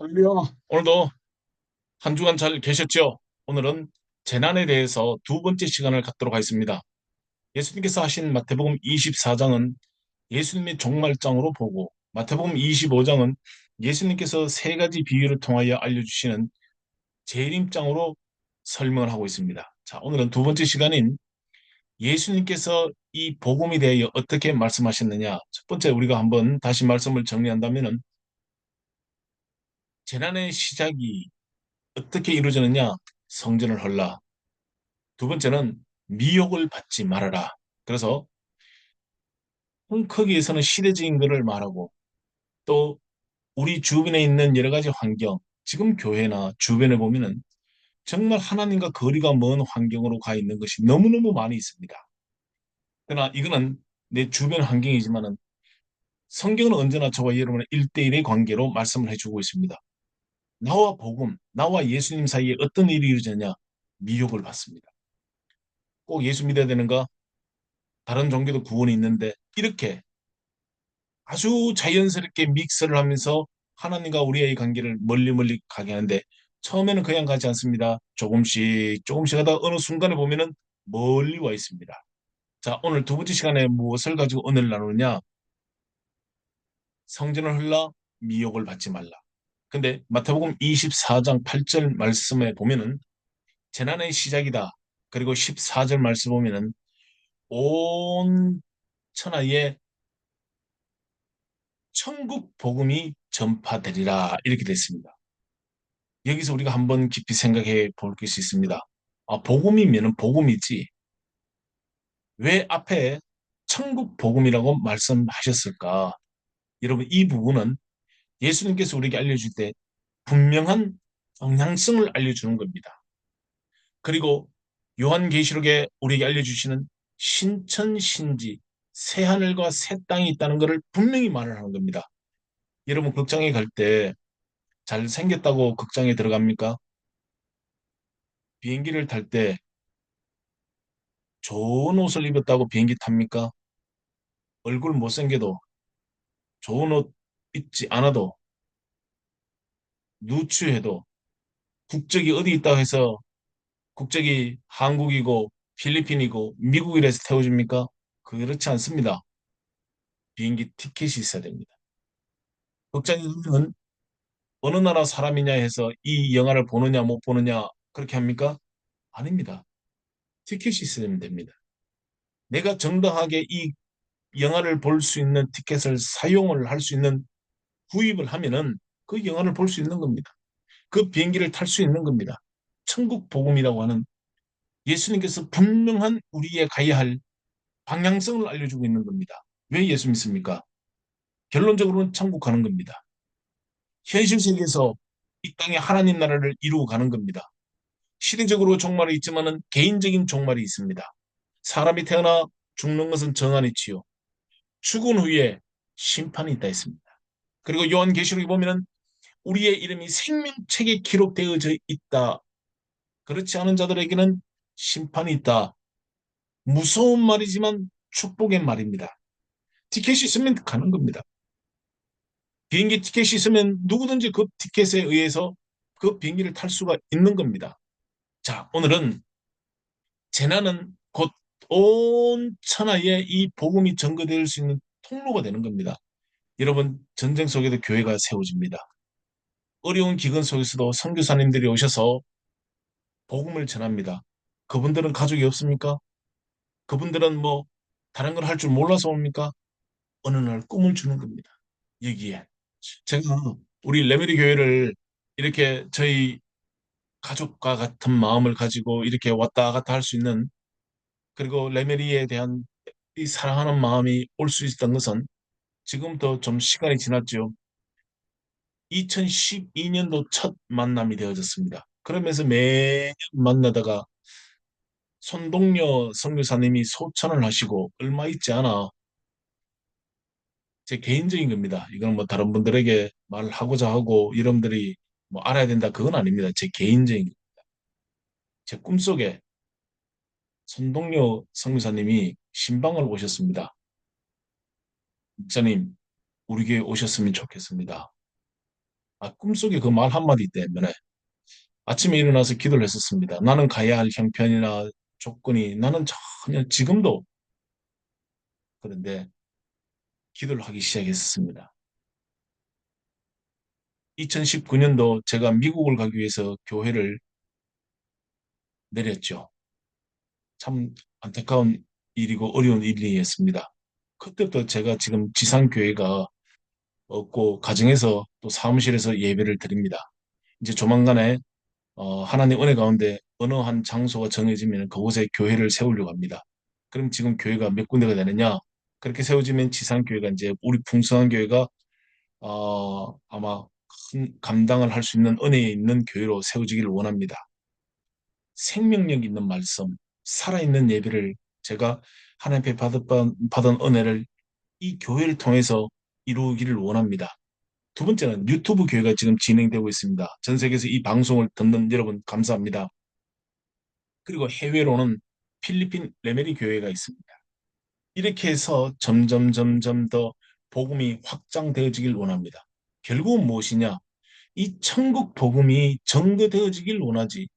할렐루야. 오늘도 한 주간 잘 계셨죠? 오늘은 재난에 대해서 두 번째 시간을 갖도록 하겠습니다. 예수님께서 하신 마태복음 24장은 예수님의 종말장으로 보고 마태복음 25장은 예수님께서 세 가지 비유를 통하여 알려주시는 재림장으로 설명을 하고 있습니다. 자, 오늘은 두 번째 시간인 예수님께서 이 복음에 대하여 어떻게 말씀하셨느냐. 첫 번째 우리가 한번 다시 말씀을 정리한다면은 재난의 시작이 어떻게 이루어지느냐? 성전을 헐라. 두 번째는 미혹을 받지 말아라. 그래서 거기에서는 시대적인 것을 말하고 또 우리 주변에 있는 여러 가지 환경, 지금 교회나 주변에 보면은 정말 하나님과 거리가 먼 환경으로 가 있는 것이 너무너무 많이 있습니다. 그러나 이거는 내 주변 환경이지만은 성경은 언제나 저와 여러분의 일대일의 관계로 말씀을 해주고 있습니다. 나와 복음, 나와 예수님 사이에 어떤 일이 이루어지느냐? 미혹을 받습니다. 꼭 예수 믿어야 되는가? 다른 종교도 구원이 있는데 이렇게 아주 자연스럽게 믹스를 하면서 하나님과 우리의 관계를 멀리 멀리 가게 하는데 처음에는 그냥 가지 않습니다. 조금씩 조금씩 하다 어느 순간에 보면은 멀리 와 있습니다. 자, 오늘 두 번째 시간에 무엇을 가지고 오늘 나누느냐? 성전을 흘러 미혹을 받지 말라. 근데 마태복음 24장 8절 말씀에 보면은 재난의 시작이다. 그리고 14절 말씀 보면은 온 천하에 천국 복음이 전파되리라 이렇게 됐습니다. 여기서 우리가 한번 깊이 생각해 볼 수 있습니다. 아, 복음이면은 복음이지. 왜 앞에 천국 복음이라고 말씀하셨을까? 여러분, 이 부분은 예수님께서 우리에게 알려줄 때 분명한 방향성을 알려주는 겁니다. 그리고 요한계시록에 우리에게 알려주시는 신천신지, 새 하늘과 새 땅이 있다는 것을 분명히 말을 하는 겁니다. 여러분, 극장에 갈 때 잘생겼다고 극장에 들어갑니까? 비행기를 탈 때 좋은 옷을 입었다고 비행기 탑니까? 얼굴 못생겨도 좋은 옷 입지 않아도 누추해도 국적이 어디 있다고 해서 국적이 한국이고 필리핀이고 미국이라서 태워줍니까? 그렇지 않습니다. 비행기 티켓이 있어야 됩니다. 극장에 가면 어느 나라 사람이냐 해서 이 영화를 보느냐 못 보느냐 그렇게 합니까? 아닙니다. 티켓이 있으면 됩니다. 내가 정당하게 이 영화를 볼 수 있는 티켓을 사용을 할 수 있는 구입을 하면은 그 영화를 볼 수 있는 겁니다. 그 비행기를 탈 수 있는 겁니다. 천국 복음이라고 하는 예수님께서 분명한 우리의 가야 할 방향성을 알려주고 있는 겁니다. 왜 예수 믿습니까? 결론적으로는 천국 가는 겁니다. 현실 세계에서 이 땅에 하나님 나라를 이루어 가는 겁니다. 시대적으로 종말이 있지만은 개인적인 종말이 있습니다. 사람이 태어나 죽는 것은 정한이치요. 죽은 후에 심판이 있다 했습니다. 그리고 요한계시록에 보면은 우리의 이름이 생명책에 기록되어져 있다. 그렇지 않은 자들에게는 심판이 있다. 무서운 말이지만 축복의 말입니다. 티켓이 있으면 가는 겁니다. 비행기 티켓이 있으면 누구든지 그 티켓에 의해서 그 비행기를 탈 수가 있는 겁니다. 자, 오늘은 재난은 곧 온 천하에 이 복음이 전거될 수 있는 통로가 되는 겁니다. 여러분, 전쟁 속에도 교회가 세워집니다. 어려운 기근 속에서도 선교사님들이 오셔서 복음을 전합니다. 그분들은 가족이 없습니까? 그분들은 뭐 다른 걸 할 줄 몰라서 옵니까? 어느 날 꿈을 주는 겁니다. 여기에. 제가 우리 레메리 교회를 이렇게 저희 가족과 같은 마음을 가지고 이렇게 왔다 갔다 할 수 있는 그리고 레메리에 대한 이 사랑하는 마음이 올 수 있었던 것은 지금부터 좀 시간이 지났죠. 2012년도 첫 만남이 되어졌습니다. 그러면서 매년 만나다가 손동료 선교사님이 소천을 하시고 얼마 있지 않아 제 개인적인 겁니다. 이건 뭐 다른 분들에게 말을 하고자 하고 여러분들이 뭐 알아야 된다 그건 아닙니다. 제 개인적인 제 꿈속에 손동료 선교사님이 신방을 오셨습니다. 목사님, 우리 교회 오셨으면 좋겠습니다. 꿈속에 그 말 한마디 때문에 아침에 일어나서 기도를 했었습니다. 나는 가야 할 형편이나 조건이 나는 전혀 지금도 그런데 기도를 하기 시작했었습니다. 2019년도 제가 미국을 가기 위해서 교회를 내렸죠. 참 안타까운 일이고 어려운 일이었습니다. 그때부터 제가 지금 지상교회가 없고 가정에서 또 사무실에서 예배를 드립니다. 이제 조만간에 하나님 은혜 가운데 어느 한 장소가 정해지면 그곳에 교회를 세우려고 합니다. 그럼 지금 교회가 몇 군데가 되느냐? 그렇게 세워지면 지상교회가 이제 우리 풍성한 교회가 아마 큰 감당을 할 수 있는 은혜에 있는 교회로 세워지기를 원합니다. 생명력 있는 말씀, 살아있는 예배를 제가 하나님 앞에 받은 은혜를 이 교회를 통해서 이루기를 원합니다. 두 번째는 유튜브 교회가 지금 진행되고 있습니다. 전 세계에서 이 방송을 듣는 여러분 감사합니다. 그리고 해외로는 필리핀 레메리 교회가 있습니다. 이렇게 해서 점점 점점 더 복음이 확장되어지길 원합니다. 결국은 무엇이냐? 이 천국 복음이 전거되어지길 원하지.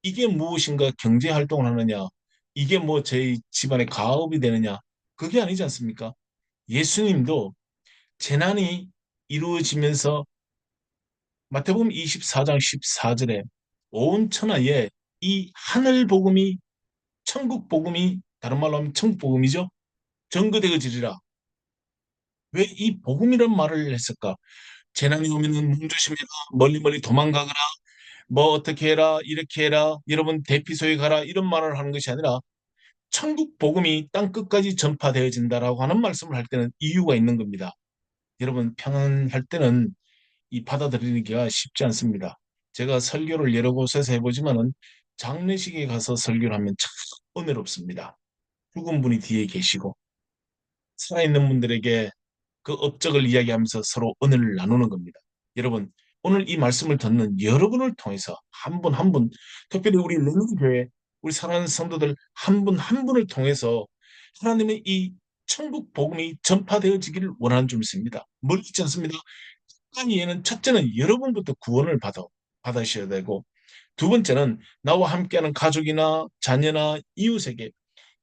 이게 무엇인가 경제 활동을 하느냐? 이게 뭐 제 집안의 가업이 되느냐? 그게 아니지 않습니까? 예수님도 재난이 이루어지면서 마태복음 24장 14절에 온 천하에 이 하늘 복음이 천국 복음이 다른 말로 하면 천국 복음이죠. 전거되어지리라. 왜 이 복음이란 말을 했을까? 재난이 오면은 몸조심해라, 멀리 멀리 도망가거라, 뭐 어떻게 해라, 이렇게 해라, 여러분 대피소에 가라 이런 말을 하는 것이 아니라 천국 복음이 땅 끝까지 전파되어진다라고 하는 말씀을 할 때는 이유가 있는 겁니다. 여러분 평안할 때는 이 받아들이기가 쉽지 않습니다. 제가 설교를 여러 곳에서 해보지만은 장례식에 가서 설교를 하면 참 은혜롭습니다. 죽은 분이 뒤에 계시고 살아있는 분들에게 그 업적을 이야기하면서 서로 은혜를 나누는 겁니다. 여러분, 오늘 이 말씀을 듣는 여러분을 통해서 한 분 한 분, 특별히 우리 르는교회 우리 사랑하는 성도들 한 분 한 분을 통해서 하나님의 이 천국 복음이 전파되어지기를 원하는 줄 믿습니다. 멀리 있지 않습니다. 이에는 첫째는 여러분부터 구원을 받으셔야 되고 두 번째는 나와 함께하는 가족이나 자녀나 이웃에게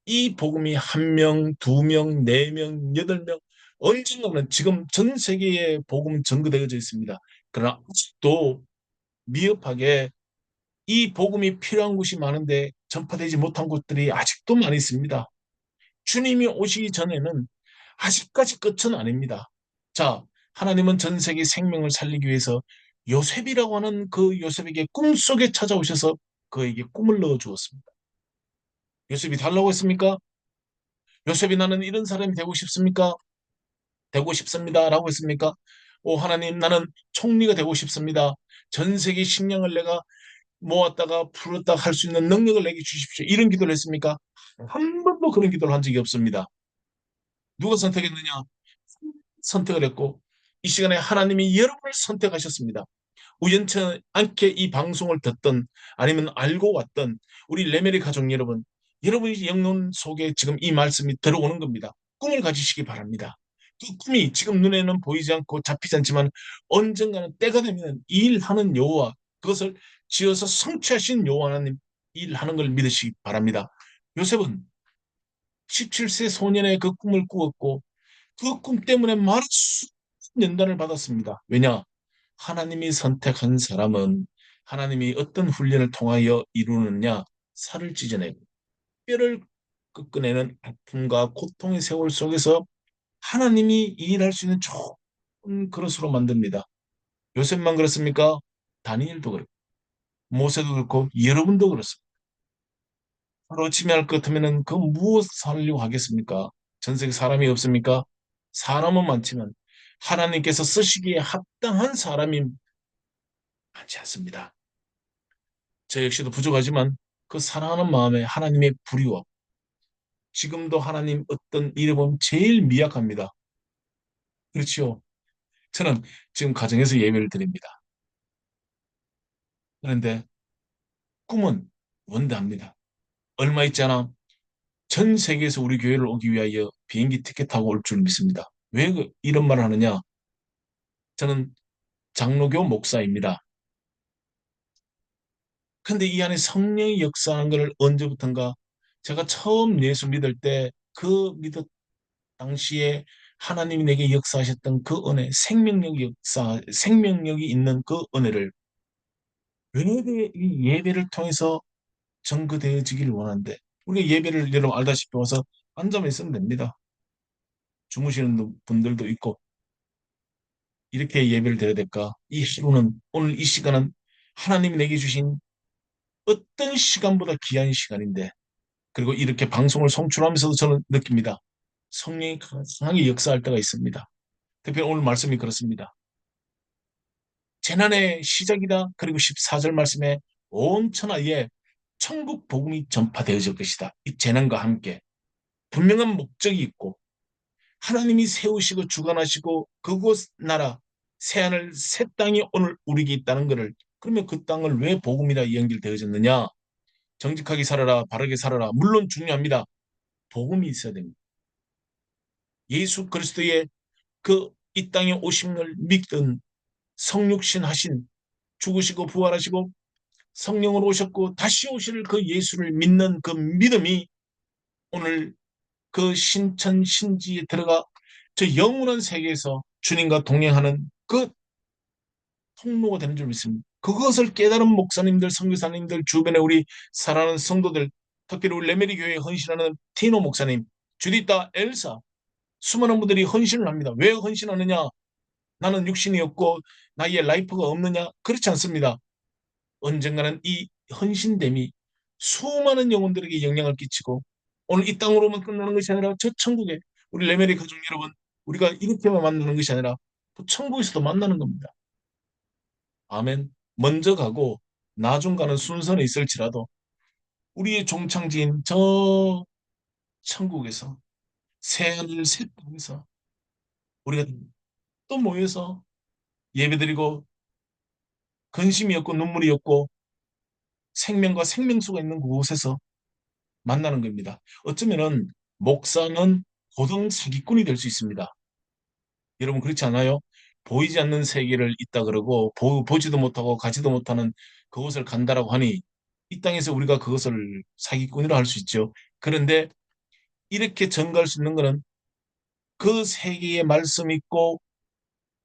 이 복음이 한 명, 두 명, 네 명, 여덟 명 언젠가는 지금 전 세계에 복음 전거되어져 있습니다. 그러나 아직도 미흡하게 이 복음이 필요한 곳이 많은데 전파되지 못한 곳들이 아직도 많이 있습니다. 주님이 오시기 전에는 아직까지 끝은 아닙니다. 자, 하나님은 전 세계 생명을 살리기 위해서 요셉이라고 하는 그 요셉에게 꿈속에 찾아오셔서 그에게 꿈을 넣어 주었습니다. 요셉이 달라고 했습니까? 요셉이 나는 이런 사람이 되고 싶습니까? 되고 싶습니다. 라고 했습니까? 오, 하나님, 나는 총리가 되고 싶습니다. 전 세계 식량을 내가 모았다가 풀었다 할 수 있는 능력을 내게 주십시오. 이런 기도를 했습니까? 한 번도 그런 기도를 한 적이 없습니다. 누가 선택했느냐? 선택을 했고, 이 시간에 하나님이 여러분을 선택하셨습니다. 우연치 않게 이 방송을 듣던 아니면 알고 왔던 우리 레메리 가족 여러분, 여러분의 영혼 속에 지금 이 말씀이 들어오는 겁니다. 꿈을 가지시기 바랍니다. 그 꿈이 지금 눈에는 보이지 않고 잡히지 않지만 언젠가는 때가 되면 일하는 여호와 그것을 지어서 성취하신 여호와 하나님 일하는 걸 믿으시기 바랍니다. 요셉은 17세 소년의 그 꿈을 꾸었고 그 꿈 때문에 많은 연단을 받았습니다. 왜냐? 하나님이 선택한 사람은 하나님이 어떤 훈련을 통하여 이루느냐? 살을 찢어내고 뼈를 꺾어내는 아픔과 고통의 세월 속에서 하나님이 일할 수 있는 좋은 그릇으로 만듭니다. 요셉만 그렇습니까? 다니엘도 그렇고 모세도 그렇고 여러분도 그렇습니다. 바로 지명할 것 같으면 그 무엇 하려고 하겠습니까? 전 세계 사람이 없습니까? 사람은 많지만 하나님께서 쓰시기에 합당한 사람이 많지 않습니다. 저 역시도 부족하지만 그 사랑하는 마음에 하나님의 불의와 지금도 하나님 어떤 일을 보면 제일 미약합니다. 그렇죠? 저는 지금 가정에서 예배를 드립니다. 그런데 꿈은 원대합니다. 얼마 있잖아. 전 세계에서 우리 교회를 오기 위하여 비행기 티켓 타고 올 줄 믿습니다. 왜 이런 말을 하느냐? 저는 장로교 목사입니다. 근데 이 안에 성령이 역사한 걸 언제부턴가 제가 처음 예수 믿을 때 그 믿었 당시에 하나님이 내게 역사하셨던 그 은혜, 생명력이 있는 그 은혜를 이 예배를 통해서 증거되어지기를 원하는데 우리가 예배를 여러분 알다시피 와서 앉아만 있으면 됩니다. 주무시는 분들도 있고 이렇게 예배를 드려야 될까? 이 하루는 오늘 이 시간은 하나님이 내게 주신 어떤 시간보다 귀한 시간인데 그리고 이렇게 방송을 송출하면서도 저는 느낍니다. 성령이 강하게 역사할 때가 있습니다. 특별히 오늘 말씀이 그렇습니다. 재난의 시작이다. 그리고 14절 말씀에 온 천하에 천국 복음이 전파되어질 것이다. 이 재난과 함께 분명한 목적이 있고 하나님이 세우시고 주관하시고 그곳 나라 새하늘 새 땅이 오늘 우리에게 있다는 것을 그러면 그 땅을 왜 복음이라 연결되어졌느냐? 정직하게 살아라, 바르게 살아라. 물론 중요합니다. 복음이 있어야 됩니다. 예수 그리스도의 그 이 땅에 오심을 믿던 성육신 하신 죽으시고 부활하시고 성령으로 오셨고 다시 오실 그 예수를 믿는 그 믿음이 오늘 그 신천 신지에 들어가 저 영원한 세계에서 주님과 동행하는 그 통로가 되는 줄 믿습니다. 그것을 깨달은 목사님들, 선교사님들, 주변에 우리 사랑하는 성도들, 특별히 우리 레메리 교회에 헌신하는 티노 목사님, 주디타 엘사, 수많은 분들이 헌신을 합니다. 왜 헌신하느냐? 나는 육신이 없고 나의 라이프가 없느냐? 그렇지 않습니다. 언젠가는 이 헌신됨이 수많은 영혼들에게 영향을 끼치고 오늘 이 땅으로만 끝나는 것이 아니라 저 천국에 우리 레메리 가족 여러분 우리가 이렇게만 만나는 것이 아니라 또 천국에서도 만나는 겁니다. 아멘. 먼저 가고 나중 가는 순서는 있을지라도 우리의 종창지인 저 천국에서 새하늘 새 땅에서 우리가 또 모여서 예배드리고 근심이 없고 눈물이 없고 생명과 생명수가 있는 그곳에서 만나는 겁니다. 어쩌면은 목사는 고등 사기꾼이 될 수 있습니다. 여러분 그렇지 않아요? 보이지 않는 세계를 있다 그러고 보지도 못하고 가지도 못하는 그곳을 간다라고 하니 이 땅에서 우리가 그것을 사기꾼이라 할 수 있죠. 그런데 이렇게 전가할 수 있는 것은 그 세계에 말씀이 있고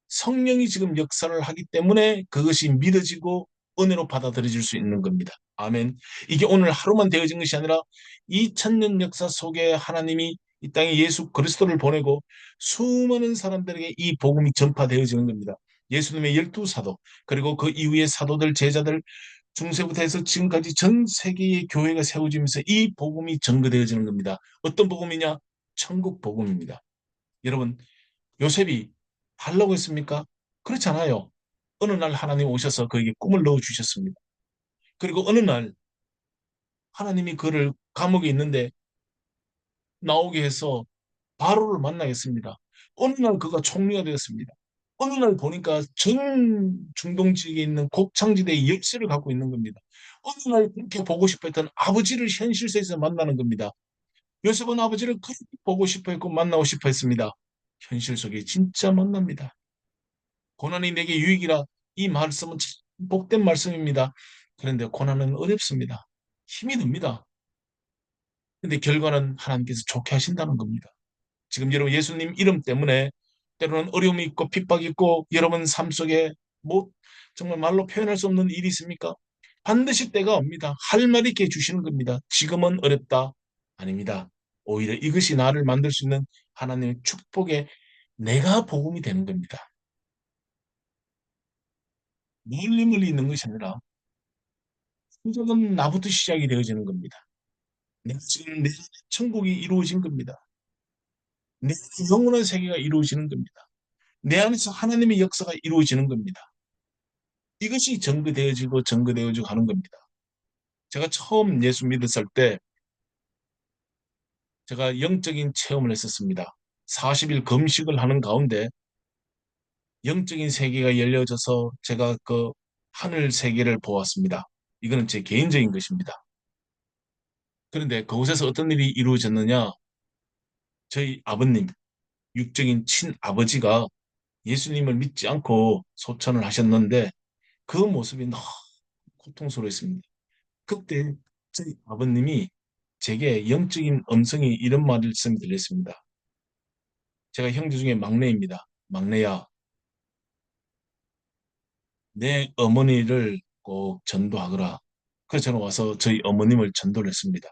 성령이 지금 역사를 하기 때문에 그것이 믿어지고 은혜로 받아들여질 수 있는 겁니다. 아멘. 이게 오늘 하루만 되어진 것이 아니라 2000년 역사 속에 하나님이 이 땅에 예수 그리스도를 보내고 수많은 사람들에게 이 복음이 전파되어지는 겁니다. 예수님의 12사도 그리고 그 이후의 사도들 제자들 중세부터 해서 지금까지 전 세계의 교회가 세워지면서 이 복음이 전거되어지는 겁니다. 어떤 복음이냐? 천국 복음입니다. 여러분 요셉이 하려고 했습니까? 그렇지 않아요. 어느 날 하나님 오셔서 그에게 꿈을 넣어주셨습니다. 그리고 어느 날 하나님이 그를 감옥에 있는데 나오게 해서 바로를 만나겠습니다. 어느 날 그가 총리가 되었습니다. 어느 날 보니까 전 중동지에 있는 곡창지대의 역사를 갖고 있는 겁니다. 어느 날 그렇게 보고 싶어 했던 아버지를 현실세에서 만나는 겁니다. 요셉은 아버지를 그렇게 보고 싶어 했고 만나고 싶어 했습니다. 현실 속에 진짜 만납니다. 고난이 내게 유익이라 이 말씀은 참 복된 말씀입니다. 그런데 고난은 어렵습니다. 힘이 듭니다. 근데 결과는 하나님께서 좋게 하신다는 겁니다. 지금 여러분 예수님 이름 때문에 때로는 어려움이 있고 핍박이 있고 여러분 삶 속에 뭐 정말 말로 표현할 수 없는 일이 있습니까? 반드시 때가 옵니다. 할 말이 있게 해주시는 겁니다. 지금은 어렵다. 아닙니다. 오히려 이것이 나를 만들 수 있는 하나님의 축복에 내가 복음이 되는 겁니다. 멀리 있는 것이 아니라 시작은 나부터 시작이 되어지는 겁니다. 지금 내 천국이 이루어진 겁니다. 내 영혼의 세계가 이루어지는 겁니다. 내 안에서 하나님의 역사가 이루어지는 겁니다. 이것이 전거되어지고 하는 겁니다. 제가 처음 예수 믿었을 때 제가 영적인 체험을 했었습니다. 40일 금식을 하는 가운데 영적인 세계가 열려져서 제가 그 하늘 세계를 보았습니다. 이거는 제 개인적인 것입니다. 그런데 그곳에서 어떤 일이 이루어졌느냐? 저희 아버님, 육적인 친아버지가 예수님을 믿지 않고 소천을 하셨는데 그 모습이 너무 고통스러웠습니다. 그때 저희 아버님이 제게 영적인 음성이 이런 말씀을 들렸습니다. 제가 형제 중에 막내입니다. 막내야, 내 어머니를 꼭 전도하거라. 그래서 저는 와서 저희 어머님을 전도를 했습니다.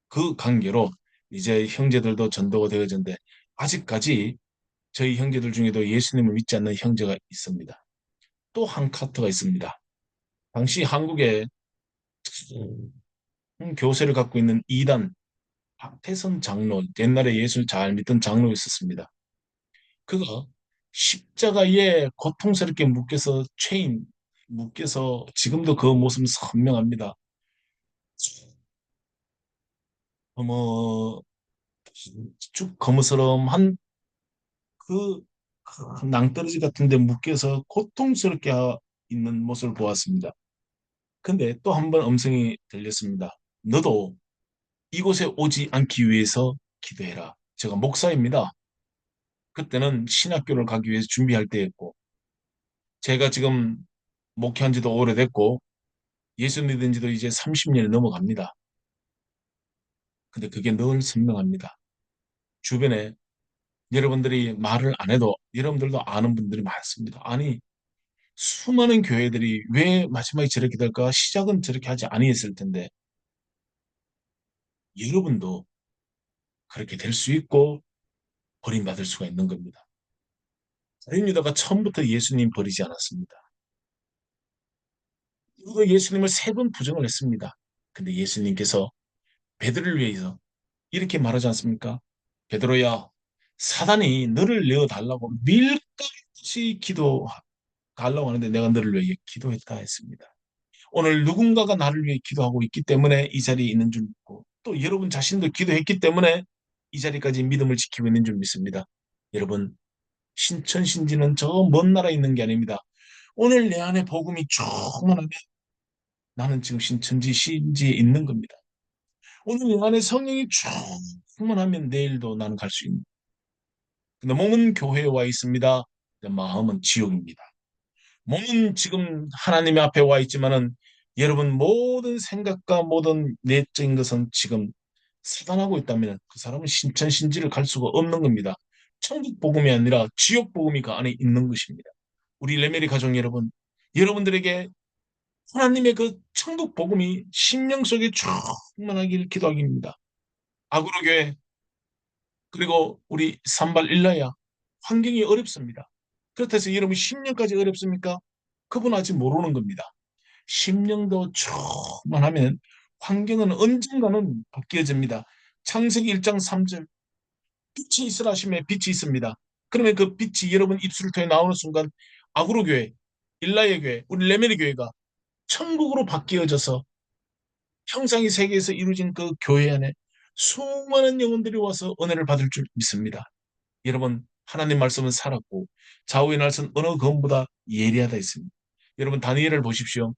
그 관계로 이제 형제들도 전도가 되어졌는데 아직까지 저희 형제들 중에도 예수님을 믿지 않는 형제가 있습니다. 또 한 카트가 있습니다. 당시 한국에 교세를 갖고 있는 이단 박태선 장로, 옛날에 예수를 잘 믿던 장로가 있었습니다. 그가 십자가에 고통스럽게 묶여서 묶여서 지금도 그 모습은 선명합니다. 뭐, 쭉 거무스름한 그 낭떠러지 같은 데 묶여서 고통스럽게 있는 모습을 보았습니다. 근데 또 한 번 음성이 들렸습니다. 너도 이곳에 오지 않기 위해서 기도해라. 제가 목사입니다. 그때는 신학교를 가기 위해서 준비할 때였고, 제가 지금 목회한 지도 오래됐고, 예수 믿은 지도 이제 30년이 넘어갑니다. 근데 그게 늘 선명합니다. 주변에 여러분들이 말을 안 해도 여러분들도 아는 분들이 많습니다. 아니, 수많은 교회들이 왜 마지막에 저렇게 될까? 시작은 저렇게 하지 아니했을 텐데, 여러분도 그렇게 될 수 있고, 버림받을 수가 있는 겁니다. 다른 유다가 처음부터 예수님 버리지 않았습니다. 그리고 예수님을 세 번 부정을 했습니다. 근데 예수님께서 베드로를 위해서 이렇게 말하지 않습니까? 베드로야, 사단이 너를 내어 달라고 밀같이 기도 달라고 하는데 내가 너를 위해 기도했다 했습니다. 오늘 누군가가 나를 위해 기도하고 있기 때문에 이 자리에 있는 줄 믿고 또 여러분 자신도 기도했기 때문에 이 자리까지 믿음을 지키고 있는 줄 믿습니다. 여러분, 신천신지는 저 먼 나라에 있는 게 아닙니다. 오늘 내 안에 복음이 충만하면 나는 지금 신천지 신지에 있는 겁니다. 오늘 내 안에 성령이 충만하면 내일도 나는 갈 수 있는. 근데 몸은 교회에 와 있습니다. 근데 마음은 지옥입니다. 몸은 지금 하나님의 앞에 와 있지만은 여러분 모든 생각과 모든 내적인 것은 지금 사단하고 있다면 그 사람은 신천신지를 갈 수가 없는 겁니다. 천국 복음이 아니라 지옥 복음이 그 안에 있는 것입니다. 우리 레메리 가족 여러분, 여러분들에게 하나님의 그 천국 복음이 심령 속에 충만하기를 기도하기입니다. 아구로 교회 그리고 우리 산발 일라야 환경이 어렵습니다. 그렇다고 해서 여러분 10년까지 어렵습니까? 그분 아직 모르는 겁니다. 10년도 충만하면 환경은 언젠가는 바뀌어집니다. 창세기 1장 3절 빛이 있으라 하심에 빛이 있습니다. 그러면 그 빛이 여러분 입술을 통해 나오는 순간 아구로 교회, 일라의 교회, 우리 레메리 교회가 천국으로 바뀌어져서 형상이 세계에서 이루어진 그 교회 안에 수많은 영혼들이 와서 은혜를 받을 줄 믿습니다. 여러분, 하나님 말씀은 살았고 좌우의 날선 어느 것보다 예리하다 했습니다. 여러분, 다니엘을 보십시오.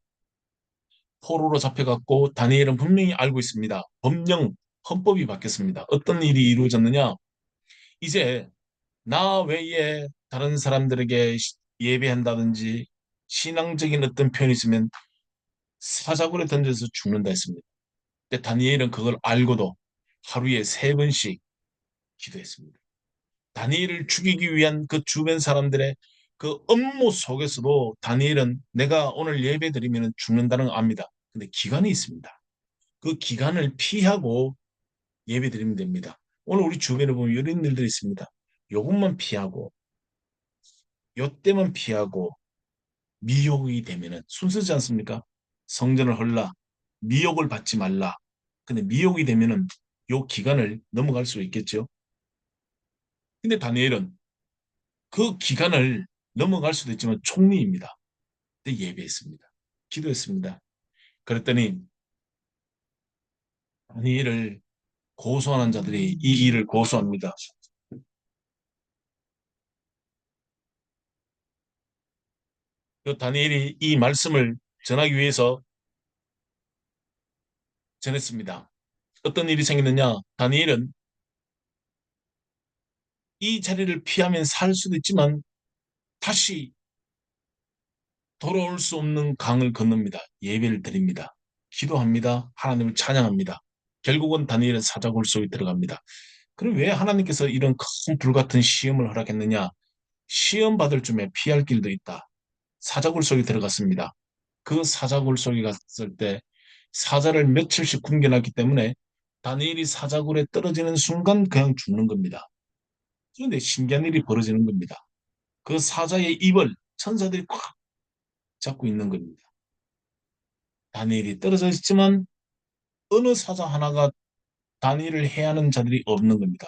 포로로 잡혀갔고 다니엘은 분명히 알고 있습니다. 법령, 헌법이 바뀌었습니다. 어떤 일이 이루어졌느냐? 이제 나 외에 다른 사람들에게 예배한다든지 신앙적인 어떤 표현이 있으면 사자굴에 던져서 죽는다 했습니다. 근데 다니엘은 그걸 알고도 하루에 3번씩 기도했습니다. 다니엘을 죽이기 위한 그 주변 사람들의 그 업무 속에서도 다니엘은 내가 오늘 예배 드리면 죽는다는 걸 압니다. 근데 기간이 있습니다. 그 기간을 피하고 예배 드리면 됩니다. 오늘 우리 주변에 보면 이런 일들이 있습니다. 요것만 피하고 요때만 피하고 미혹이 되면은 순서지 않습니까? 성전을 헐라 미혹을 받지 말라. 근데 미혹이 되면은 요 기간을 넘어갈 수 있겠죠. 근데 다니엘은 그 기간을 넘어갈 수도 있지만 총리입니다. 근데 예배했습니다. 기도했습니다. 그랬더니 다니엘을 고소하는 자들이 이 일을 고소합니다. 그 다니엘이 이 말씀을 전하기 위해서 전했습니다. 어떤 일이 생겼느냐? 다니엘은 이 자리를 피하면 살 수도 있지만 다시 돌아올 수 없는 강을 건넙니다. 예배를 드립니다. 기도합니다. 하나님을 찬양합니다. 결국은 다니엘은 사자굴 속에 들어갑니다. 그럼 왜 하나님께서 이런 큰 불같은 시험을 허락했느냐? 시험 받을 쯤에 피할 길도 있다. 사자굴 속에 들어갔습니다. 그 사자굴 속에 갔을 때 사자를 며칠씩 굶겨놨기 때문에 다니엘이 사자굴에 떨어지는 순간 그냥 죽는 겁니다. 그런데 신기한 일이 벌어지는 겁니다. 그 사자의 입을 천사들이 꽉 잡고 있는 겁니다. 다니엘이 떨어져 있지만 어느 사자 하나가 다니엘을 해하는 자들이 없는 겁니다.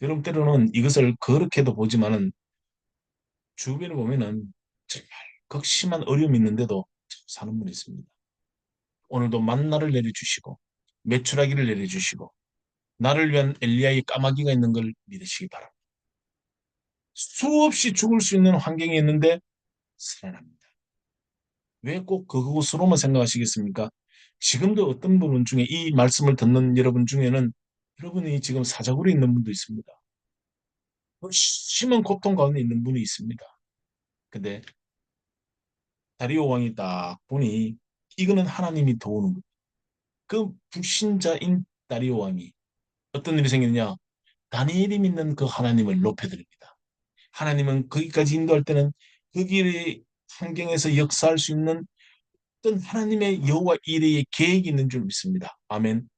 여러분 때로는 이것을 그렇게도 보지만은 주변에 보면은 정말 극심한 어려움이 있는데도 사는 분이 있습니다. 오늘도 만나를 내려주시고 메추라기를 내려주시고 나를 위한 엘리야의 까마귀가 있는 걸 믿으시기 바랍니다. 수없이 죽을 수 있는 환경이 있는데 살아납니다. 왜 꼭 그것으로만 생각하시겠습니까? 지금도 어떤 부분 중에 이 말씀을 듣는 여러분 중에는 여러분이 지금 사자굴에 있는 분도 있습니다. 심한 고통 가운데 있는 분이 있습니다. 근데 다리오 왕이 딱 보니 이거는 하나님이 도우는 거예요. 그 불신자인 다리오 왕이 어떤 일이 생기느냐? 다니엘이 믿는 그 하나님을 높여드립니다. 하나님은 거기까지 인도할 때는 그 길의 환경에서 역사할 수 있는 어떤 하나님의 여호와 이레의 계획이 있는 줄 믿습니다. 아멘.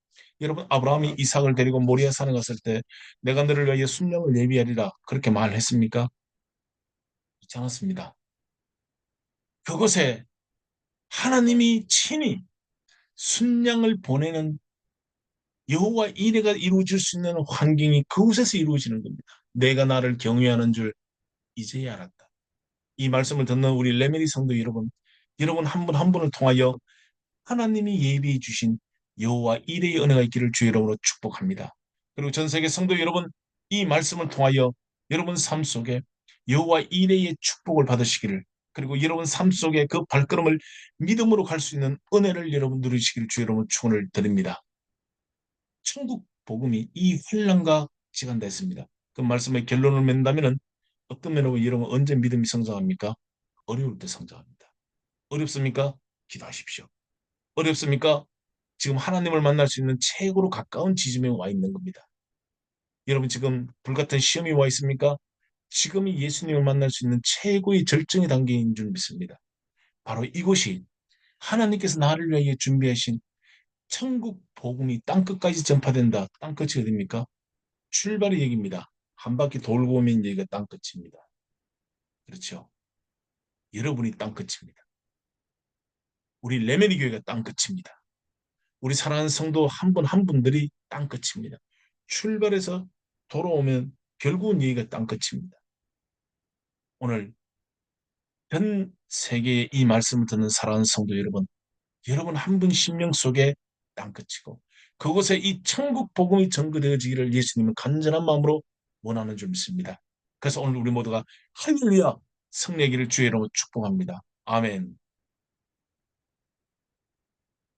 여러분 아브라함이 이삭을 데리고 모리아 산에 갔을 때 내가 너를 위하여 순양을 예비하리라 그렇게 말했습니까? 그렇지 않았습니다. 그곳에 하나님이 친히 순양을 보내는 여호와 이레가 이루어질 수 있는 환경이 그곳에서 이루어지는 겁니다. 내가 나를 경외하는 줄 이제야 알았다. 이 말씀을 듣는 우리 레메리 성도 여러분, 여러분 한 분 한 분을 통하여 하나님이 예비해 주신 여호와 이레의 은혜가 있기를 주의 이름으로 축복합니다. 그리고 전 세계 성도 여러분, 이 말씀을 통하여 여러분 삶 속에 여호와 이레의 축복을 받으시기를 그리고 여러분 삶 속에 그 발걸음을 믿음으로 갈 수 있는 은혜를 여러분 누리시기를 주의 이름으로 축원을 드립니다. 천국 복음이 이 환란과 시간됐습니다. 그 말씀의 결론을 맺는다면 어떤 면으로 여러분 언제 믿음이 성장합니까? 어려울 때 성장합니다. 어렵습니까? 기도하십시오. 어렵습니까? 지금 하나님을 만날 수 있는 최고로 가까운 지점에 와 있는 겁니다. 여러분 지금 불같은 시험이 와 있습니까? 지금이 예수님을 만날 수 있는 최고의 절정의 단계인 줄 믿습니다. 바로 이곳이 하나님께서 나를 위하여 준비하신 천국 복음이 땅끝까지 전파된다. 땅끝이 어딥니까? 출발의 얘기입니다. 한 바퀴 돌고 오면 여기가 땅끝입니다. 그렇죠? 여러분이 땅끝입니다. 우리 레메디 교회가 땅끝입니다. 우리 사랑하는 성도 한 분 한 분들이 땅끝입니다. 출발해서 돌아오면 결국은 여기가 땅끝입니다. 오늘 전 세계의 이 말씀을 듣는 사랑하는 성도 여러분, 여러분 한 분 심령 속에 땅끝이고 그곳에 이 천국 복음이 전거되어지기를 예수님은 간절한 마음으로 원하는 줄 믿습니다. 그래서 오늘 우리 모두가 할렐루야 성례기를 주의 이름으로 축복합니다. 아멘.